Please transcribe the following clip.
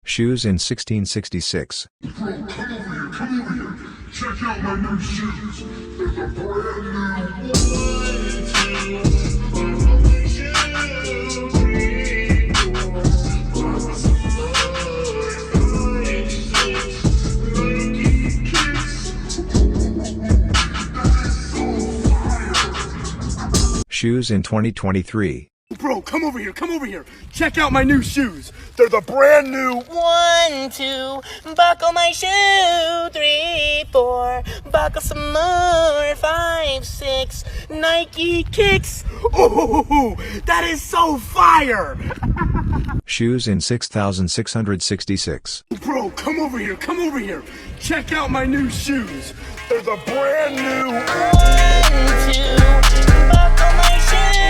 Shoes in 1666. Bro, come over here, come over here. Check out my new shoes. They're the brand Shoes in 2023. Bro, come over here, come over here. Check out my new shoes. They're the brand new 1, 2, buckle my shoe. 3, 4, buckle some more. 5, 6, Nike kicks. Oh, that is so fire. Shoes in 6666. Bro, come over here, come over here. Check out my new shoes. They're the brand new 1, 2, buckle my shoe.